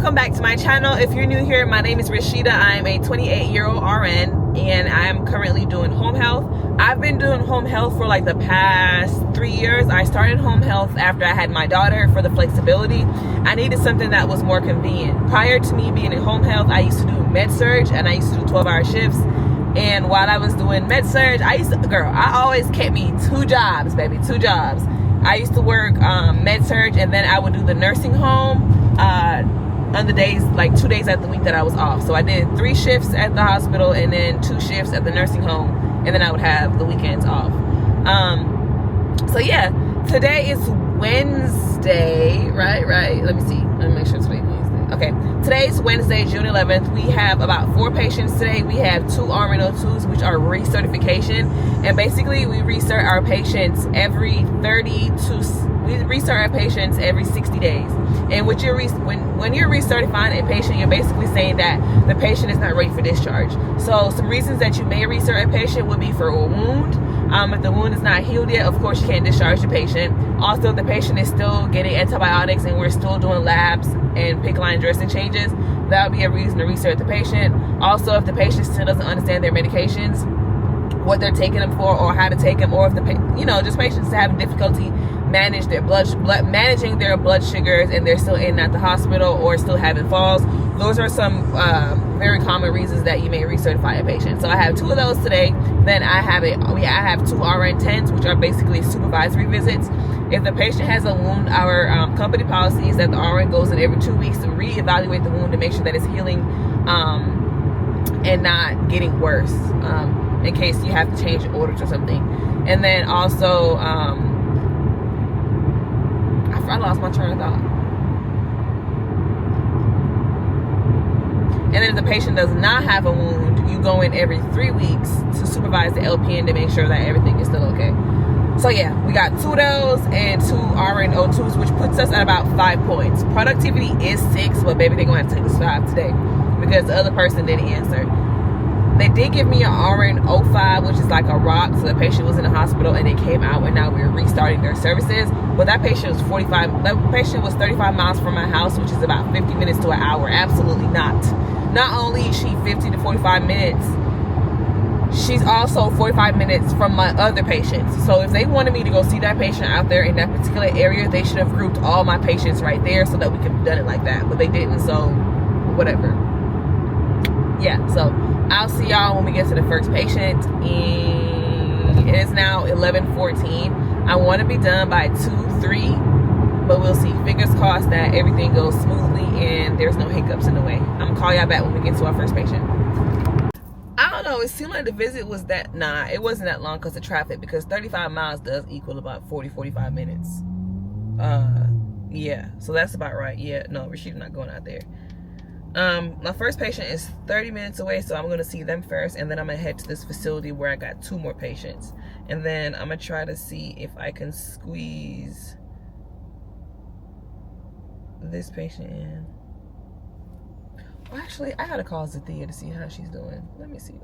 welcome back to my channel. If you're new here, my name is Rashida. I'm a 28-year-old RN and I'm currently doing home health. I've been doing home health for like the past 3 years. I started home health after I had my daughter for the flexibility. I needed something that was more convenient. Prior to me being in home health, I used to do med-surg and I used to do 12-hour shifts. And while I was doing med-surg, I always kept me 2 jobs, baby, 2 jobs. I used to work med-surg and then I would do the nursing home on the days, like 2 days at the week that I was off. So I did 3 shifts at the hospital and then 2 shifts at the nursing home, and then I would have the weekends off. So yeah, today is Wednesday, right? Let me see. Let me make sure today's Wednesday. Okay, today's Wednesday, June 11th. We have about 4 patients today. We have 2 RN02s, which are recertification, and basically we recert our patients every 60 days. And when you're recertifying a patient, you're basically saying that the patient is not ready for discharge. So some reasons that you may recert a patient would be for a wound. If the wound is not healed yet, of course you can't discharge the patient. Also, if the patient is still getting antibiotics and we're still doing labs and PICC line dressing changes, that would be a reason to recert the patient. Also, if the patient still doesn't understand their medications, what they're taking them for, or how to take them, or if the just patients having difficulty managing their blood sugars and they're still in at the hospital or still having falls. Those are some very common reasons that you may recertify a patient. So I have 2 of those today. Then I have 2 RN10s, which are basically supervisory visits. If the patient has a wound, our company policy is that the RN goes in every 2 weeks to reevaluate the wound to make sure that it's healing and not getting worse, in case you have to change orders or something. And then also, I lost my train of thought. And then if the patient does not have a wound, you go in every 3 weeks to supervise the LPN to make sure that everything is still okay. So yeah, we got 2 of those and 2 RN02s, which puts us at about 5 points. Productivity is 6, but baby, they're going to have to take this 5 today because the other person didn't answer. They did give me an RN05, which is like a rock. So the patient was in the hospital and they came out and now we're restarting their services. But that patient was 35 miles from my house, which is about 50 minutes to an hour. Absolutely not. Not only is she 50 to 45 minutes, she's also 45 minutes from my other patients. So if they wanted me to go see that patient out there in that particular area, they should have grouped all my patients right there so that we could have done it like that. But they didn't, so whatever. Yeah, so I'll see y'all when we get to the first patient. And it is now 11:14. I want to be done by 2-3, but we'll see. Fingers crossed that everything goes smoothly and there's no hiccups in the way. I'm gonna call y'all back when we get to our first patient. I don't know, it seemed like the visit was it wasn't that long because of traffic, because 35 miles does equal about 40-45 minutes. Yeah, so that's about right. Yeah, no, Rashida's not going out there. My first patient is 30 minutes away, so I'm going to see them first, and then I'm going to head to this facility where I got 2 more patients. And then I'm going to try to see if I can squeeze this patient in. Well, actually, I got to call Zathia to see how she's doing. Let me see.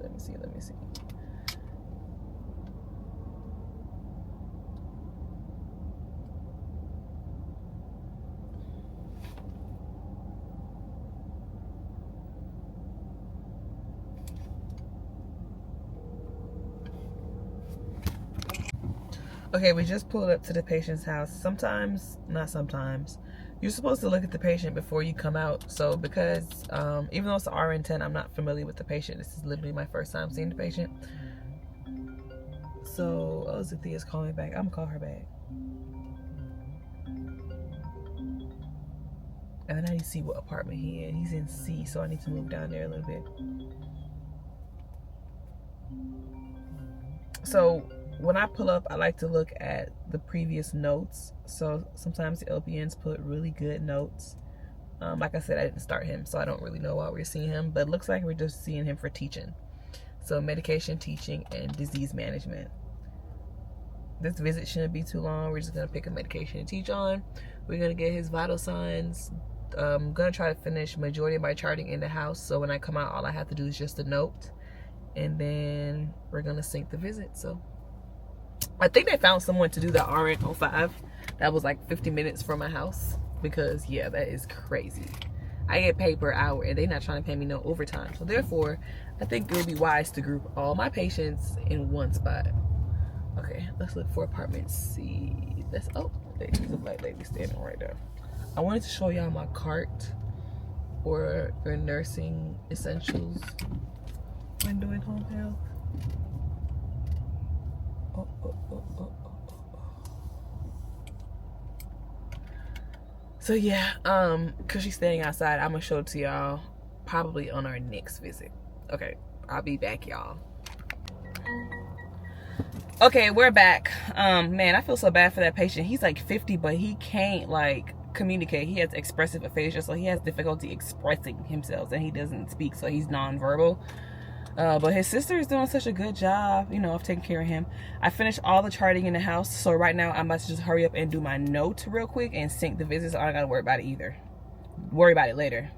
Okay, we just pulled up to the patient's house. Not sometimes, you're supposed to look at the patient before you come out. So because even though it's an RN10, I'm not familiar with the patient. This is literally my first time seeing the patient. So, Zathia's calling me back. I'm gonna call her back. And then I need to see what apartment he's in. He's in C, so I need to move down there a little bit. So when I pull up, I like to look at the previous notes. So sometimes the LPNs put really good notes. Like I said, I didn't start him, so I don't really know why we're seeing him, but it looks like we're just seeing him for teaching. So medication, teaching, and disease management. This visit shouldn't be too long. We're just gonna pick a medication to teach on. We're gonna get his vital signs. I'm gonna try to finish majority of my charting in the house, so when I come out, all I have to do is just a note, and then we're gonna sync the visit. So I think they found someone to do the RN05. That was like 50 minutes from my house, because yeah, that is crazy. I get paid per hour, and they're not trying to pay me no overtime. So therefore, I think it would be wise to group all my patients in one spot. Okay, let's look for apartment C. There's a black lady standing right there. I wanted to show y'all my cart for nursing essentials when doing home health. So yeah, cause she's staying outside, I'm gonna show it to y'all probably on our next visit. Okay, I'll be back, y'all. Okay, we're back. Man, I feel so bad for that patient. He's like 50, but he can't like communicate. He has expressive aphasia, so he has difficulty expressing himself, and he doesn't speak, so he's nonverbal. But his sister is doing such a good job, you know, of taking care of him. I finished all the charting in the house, so right now I'm about to just hurry up and do my note real quick and sync the visits. I don't gotta worry about it either. Worry about it later.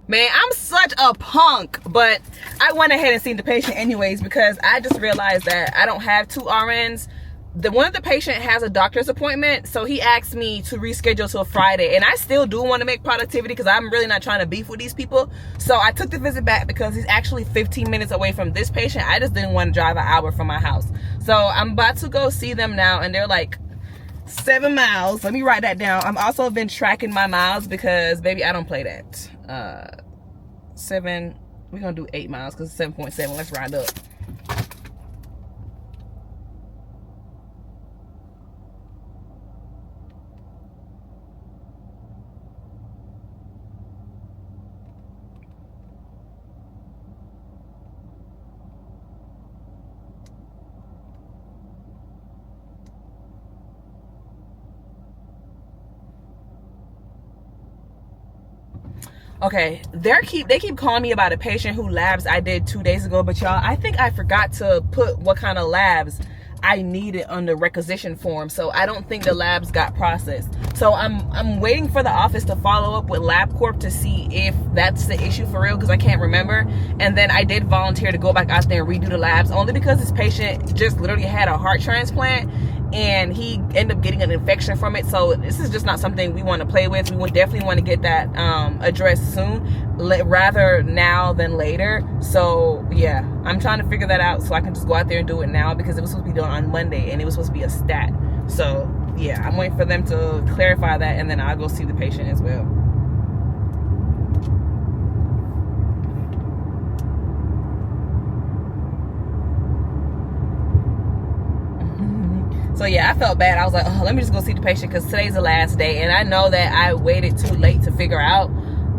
Man, I'm such a punk, but I went ahead and seen the patient anyways because I just realized that I don't have 2 RNs. One of the patient has a doctor's appointment, so he asked me to reschedule to a Friday, and I still do want to make productivity because I'm really not trying to beef with these people. So I took the visit back because he's actually 15 minutes away from this patient. I just didn't want to drive an hour from my house. So I'm about to go see them now, and they're like 7 miles. Let me write that down. I've also been tracking my miles because, baby, I don't play that. 7, we're gonna do 8 miles because it's 7.7. Let's round up. Okay, they keep calling me about a patient who labs I did 2 days ago, but y'all, I think I forgot to put what kind of labs I needed on the requisition form, so I don't think the labs got processed. So I'm waiting for the office to follow up with LabCorp to see if that's the issue for real, because I can't remember. And then I did volunteer to go back out there and redo the labs, only because this patient just literally had a heart transplant and he ended up getting an infection from it. So this is just not something we want to play with. We would definitely want to get that addressed soon, rather now than later. So yeah, I'm trying to figure that out so I can just go out there and do it now, because it was supposed to be done on Monday and it was supposed to be a stat. So yeah, I'm waiting for them to clarify that, and then I'll go see the patient as well. So yeah, I felt bad. I was like, oh, let me just go see the patient because today's the last day. And I know that I waited too late to figure out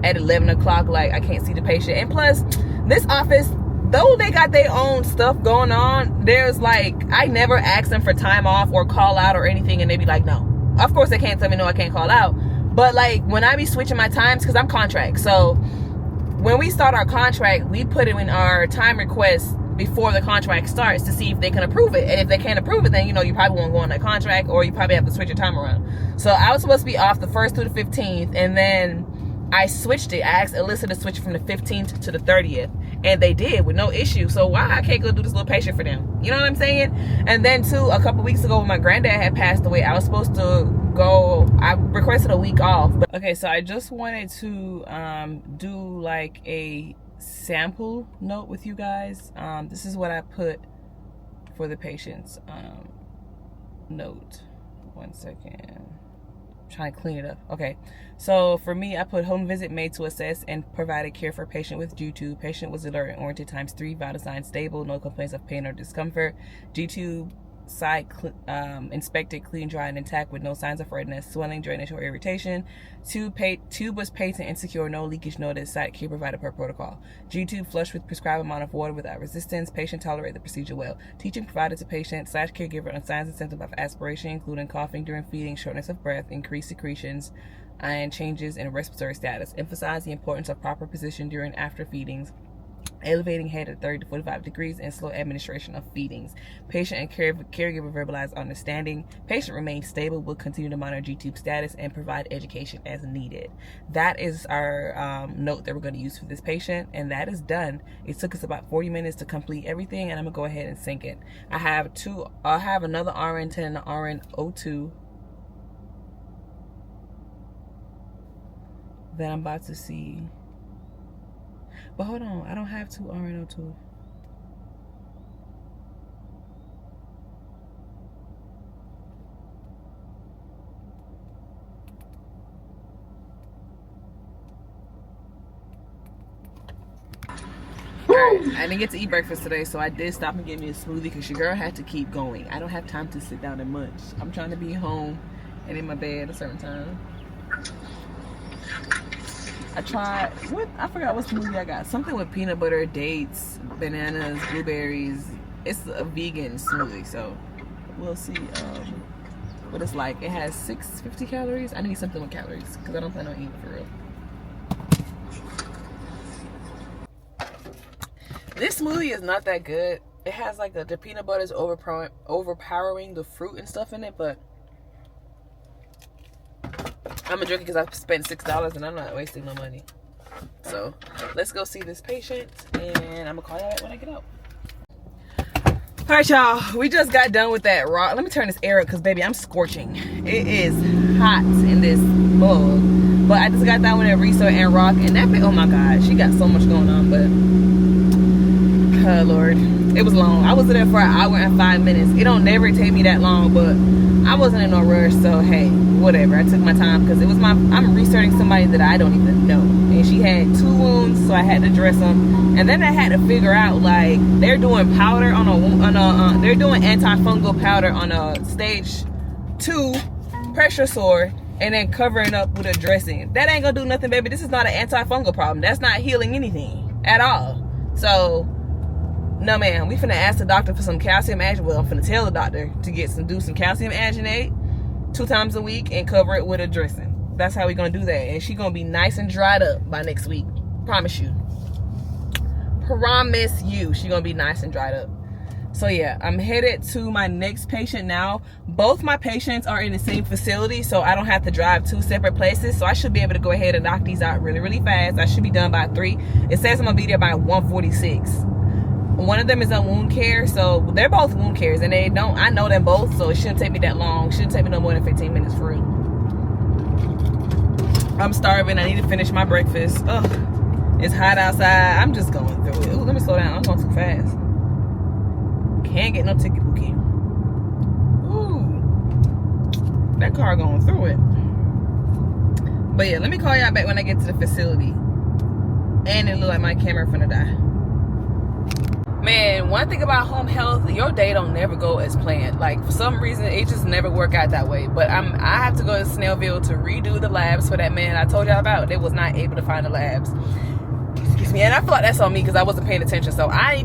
at 11 o'clock, like, I can't see the patient. And plus, this office, though they got their own stuff going on, there's like, I never ask them for time off or call out or anything, and they be like, no. Of course, they can't tell me no, I can't call out. But like, when I be switching my times, because I'm contract. So when we start our contract, we put it in our time request before the contract starts to see if they can approve it. And if they can't approve it, then you know you probably won't go on that contract, or you probably have to switch your time around. So I was supposed to be off the 1st through the 15th, and then I switched it. I asked Alyssa to switch from the 15th to the 30th, and they did with no issue. So why I can't go do this little patient for them? You know what I'm saying? And then too, a couple weeks ago when my granddad had passed away, I was supposed to go, I requested a week off. But okay, so I just wanted to do like a sample note with you guys. This is what I put for the patient's note. 1 second. I'm trying to clean it up. Okay, so for me, I put home visit made to assess and provided care for patient with G-tube. Patient was alert and oriented ×3, vital signs stable, no complaints of pain or discomfort. G-tube side inspected, clean, dry, and intact with no signs of redness, swelling, drainage, or irritation. Tube was patent and secure, no leakage noted. Site care provided per protocol. G-tube flushed with prescribed amount of water without resistance. Patient tolerated the procedure well. Teaching provided to patient / caregiver on signs and symptoms of aspiration, including coughing during feeding, shortness of breath, increased secretions, and changes in respiratory status. Emphasize the importance of proper position during after feedings, elevating head at 30 to 45 degrees, and slow administration of feedings. Patient and caregiver verbalize understanding. Patient remains stable. Will continue to monitor G-tube status and provide education as needed. That is our note that we're going to use for this patient, and that is done. It took us about 40 minutes to complete everything, and I'm gonna go ahead and sync it. I have another RN10 and an RN02. that I'm about to see. But hold on, I don't have 2 RNO2. Alright, I didn't get to eat breakfast today, so I did stop and get me a smoothie because your girl had to keep going. I don't have time to sit down and munch. I'm trying to be home and in my bed at a certain time. I tried, I forgot what smoothie I got. Something with peanut butter, dates, bananas, blueberries. It's a vegan smoothie, so we'll see what it's like. It has 650 calories. I need something with calories because I don't plan on eating for real. This smoothie is not that good. It has like the peanut butter is overpowering the fruit and stuff in it, but I'm gonna drink it because I spent $6 and I'm not wasting no money. So let's go see this patient and I'm gonna call y'all back when I get out. All right, y'all, we just got done with that rock. Let me turn this air up because baby, I'm scorching. It is hot in this bug. But I just got done with that Resort and rock, and that bitch, oh my god, she got so much going on. But oh Lord, it was long. I was there for 1 hour and 5 minutes. It don't never take me that long, but I wasn't in no rush, so hey, whatever. I took my time because it was I'm researching somebody that I don't even know, and she had 2 wounds, so I had to dress them. And then I had to figure out, like, they're doing powder they're doing antifungal powder on a stage 2 pressure sore, and then covering up with a dressing. That ain't gonna do nothing, baby. This is not an antifungal problem. That's not healing anything at all. So no ma'am, we finna ask the doctor for some calcium alginate. Well, I'm finna tell the doctor to do some calcium alginate 2 times a week and cover it with a dressing. That's how we gonna do that. And she gonna be nice and dried up by next week. Promise you. Promise you, she gonna be nice and dried up. So yeah, I'm headed to my next patient now. Both my patients are in the same facility, so I don't have to drive 2 separate places. So I should be able to go ahead and knock these out really, really fast. I should be done by 3. It says I'm gonna be there by 1:46. One of them is on wound care, so they're both wound cares, and I know them both, so it shouldn't take me that long. It shouldn't take me no more than 15 minutes for real. I'm starving. I need to finish my breakfast. Ugh, it's hot outside. I'm just going through it. Ooh, let me slow down. I'm going too fast. Can't get no ticket booking. Ooh, that car going through it. But yeah, let me call y'all back when I get to the facility. And it look like my camera finna die. Man, one thing about home health, your day don't never go as planned. Like, for some reason, it just never work out that way. But I have to go to Snellville to redo the labs for that man I told y'all about. They was not able to find the labs. Excuse me. And I feel like that's on me because I wasn't paying attention. So I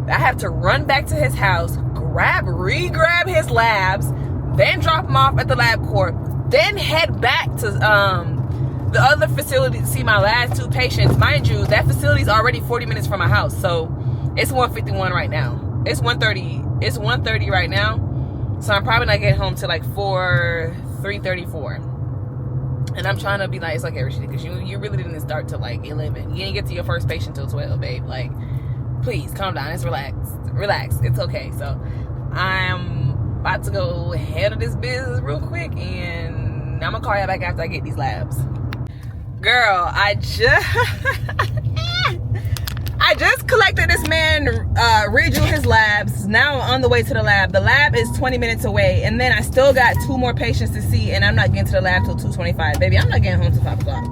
have to run back to his house, re-grab his labs, then drop him off at the LabCorp, then head back to the other facility to see my last 2 patients. Mind you, that facility is already 40 minutes from my house. So it's 1:51 right now. It's 1:30. It's 1:30 right now. So I'm probably not getting home till like 3:34. And I'm trying to be like, it's okay, Rashida, because you really didn't start till like 11. You didn't get to your first patient till 12, babe. Like, please calm down. It's relax. It's okay. So I'm about to go handle this business real quick, and I'm gonna call you back after I get these labs. Girl, I just collected this man, redo his labs. Now I'm on the way to the lab. The lab is 20 minutes away, and then I still got 2 more patients to see, and I'm not getting to the lab till 2:25. Baby, I'm not getting home till 5 o'clock.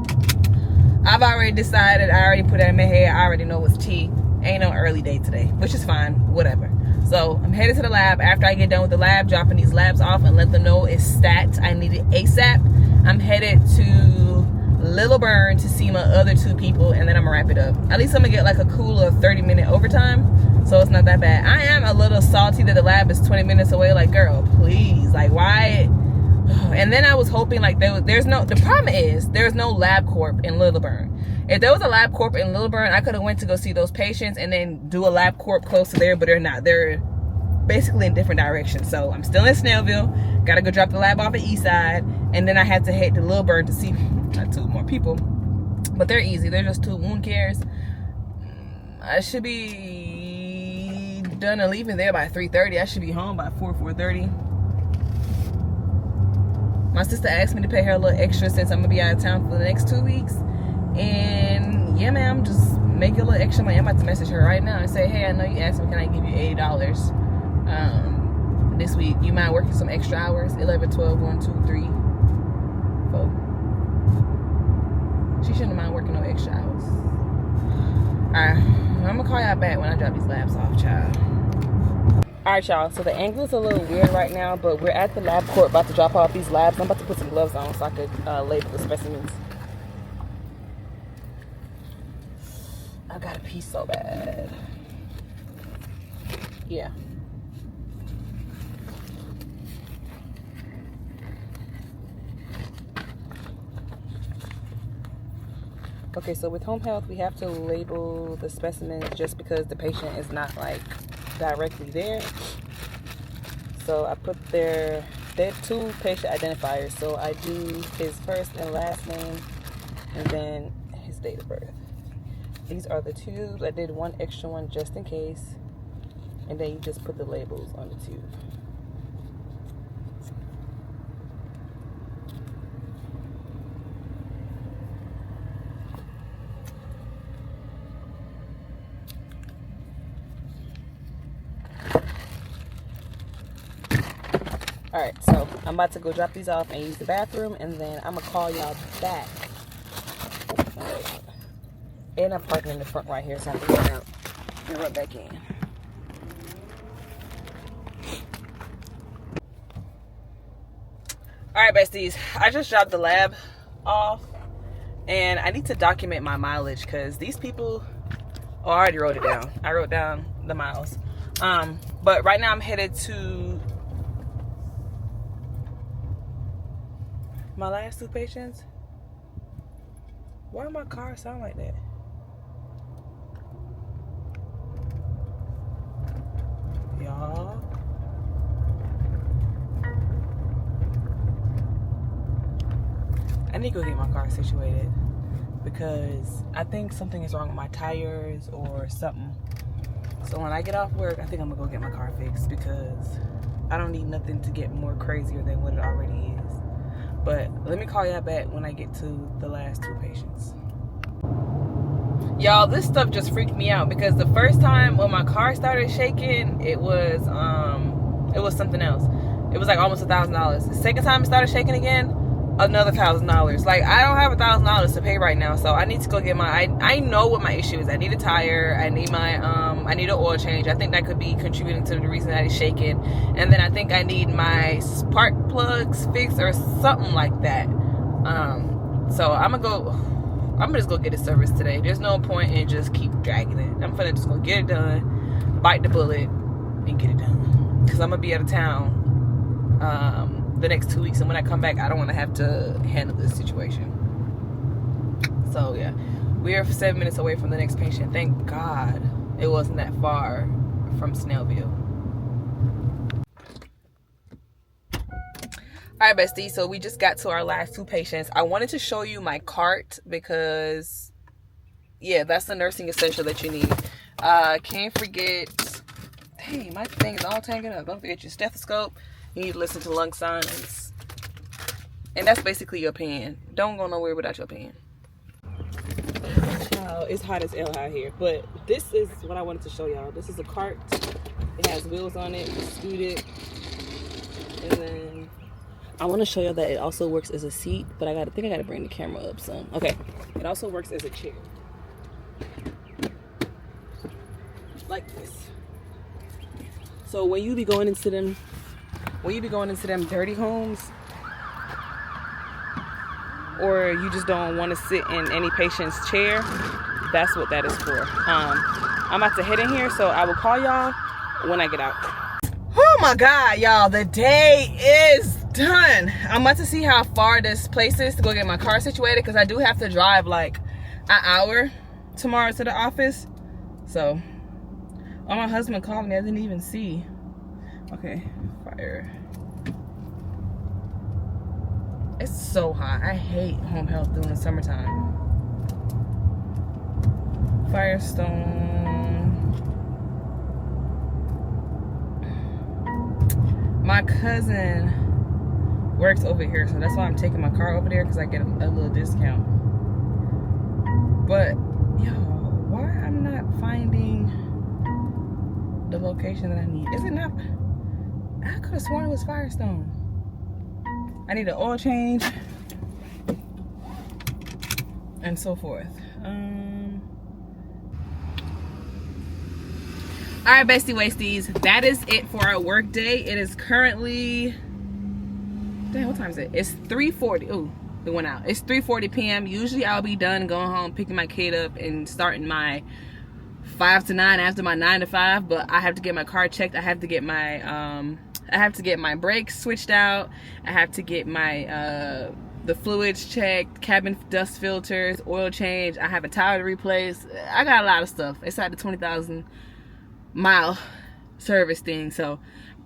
I've already decided. I already put it in my head. I already know it's tea. Ain't no early day today, which is fine. Whatever. So I'm headed to the lab. After I get done with the lab, dropping these labs off and let them know it's stacked. I need it ASAP. I'm headed to Little Burn to see my other 2 people, and then I'm gonna wrap it up. At least I'm gonna get like a cooler 30-minute overtime, so it's not that bad. I am a little salty that the lab is 20 minutes away. Like, girl, please, like, why? And then I was hoping like the problem is there's no LabCorp in Little Burn. If there was a LabCorp in Little Burn, I could have went to go see those patients and then do a LabCorp close to there, but they're not. They're basically in different directions. So I'm still in Snellville. Gotta go drop the lab off at Eastside, and then I had to head to Little Burn to see 2 more people. But they're easy. They're just 2 wound cares. I should be done and leaving there by 3:30. I should be home by 4:30. My sister asked me to pay her a little extra since I'm gonna be out of town for the next 2 weeks. And yeah, ma'am, just make a little extra money. I'm about to message her right now and say, hey, I know you asked me, can I give you $80 this week? You mind working some extra hours? 11, 12, 1, 2, 3, 4. She shouldn't mind working no extra hours. Alright, I'm gonna call y'all back when I drop these labs off, child. Alright, y'all, so the angle is a little weird right now, but we're at the lab court about to drop off these labs. I'm about to put some gloves on so I could label the specimens. I gotta pee so bad. Yeah. Okay, so with home health, we have to label the specimens just because the patient is not like directly there. So I put they're 2 patient identifiers. So I do his first and last name and then his date of birth. These are the tubes. I did 1 extra one just in case. And then you just put the labels on the tube. Alright, so I'm about to go drop these off and use the bathroom, and then I'm gonna call y'all back. And I'm parking in the front right here, so I can go out and run back in. Alright, besties, I just dropped the lab off, and I need to document my mileage because these people, oh, I already wrote it down. I wrote down the miles. But right now I'm headed to my last 2 patients. Why do my car sound like that? Y'all. I need to go get my car situated because I think something is wrong with my tires or something. So when I get off work, I think I'm gonna go get my car fixed because I don't need nothing to get more crazier than what it already is. But let me call y'all back when I get to the last 2 patients. Y'all, this stuff just freaked me out because the first time when my car started shaking, it was something else. It was like almost $1,000. The second time it started shaking again, another $1,000. Like, I don't have $1,000 to pay right now, so I need to go get my. I know what my issue is. I need a tire. I need my I need an oil change. I think that could be contributing to the reason that it's shaking. And then I think I need my spark plugs fixed or something like that. So I'm gonna just go get it serviced today. There's no point in just keep dragging it. I'm gonna just go get it done, bite the bullet, and get it done. Cause I'm gonna be out of town the next 2 weeks, and when I come back, I don't want to have to handle this situation. So yeah, we are 7 minutes away from the next patient. Thank God it wasn't that far from Snellville. Alright, bestie, so we just got to our last 2 patients. I wanted to show you my cart because, yeah, that's the nursing essential that you need. Can't forget, dang, my thing is all tangled up. Don't forget your stethoscope. You need to listen to lung signs. And that's basically your pen. Don't go nowhere without your pen. It's hot as hell out here. But this is what I wanted to show y'all. This is a cart. It has wheels on it. You scoot it. And then I want to show you that it also works as a seat. But I think I got to bring the camera up some. Okay. It also works as a chair. Like this. So when you be going into them dirty homes, or you just don't want to sit in any patient's chair, that's what that is for. I'm about to head in here, so I will call y'all when I get out. Oh my God, y'all, the day is done. I'm about to see how far this place is to go get my car situated, because I do have to drive like an hour tomorrow to the office. So, oh, my husband called me, I didn't even see. Okay, fire. It's so hot. I hate home health during the summertime. Firestone. My cousin works over here, so that's why I'm taking my car over there, because I get a little discount. But yo, why I'm not finding the location that I need? Is it not? I could have sworn it was Firestone. I need an oil change and so forth. All right, bestie wasties, that is it for our work day. It is currently, damn, what time is it? It's 3:40. Ooh, it went out. It's 3:40 p.m. Usually I'll be done going home, picking my kid up and starting my 5 to 9 after my 9 to 5, but I have to get my car checked. I have to get my brakes switched out. I have to get my the fluids checked, cabin dust filters, oil change. I have a tire to replace. I got a lot of stuff. It's at the 20,000 mile service thing, so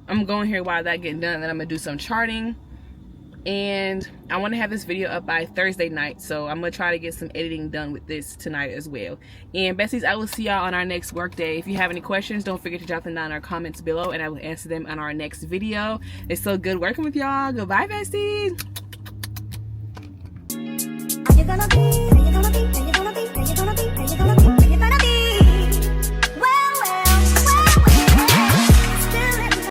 I'm going here while that getting done. Then I'm gonna do some charting, and I want to have this video up by Thursday night, so I'm gonna try to get some editing done with this tonight as well. And besties, I will see y'all on our next work day. If you have any questions, don't forget to drop them down in our comments below, and I will answer them on our next video. It's so good working with y'all. Goodbye, besties. You're gonna be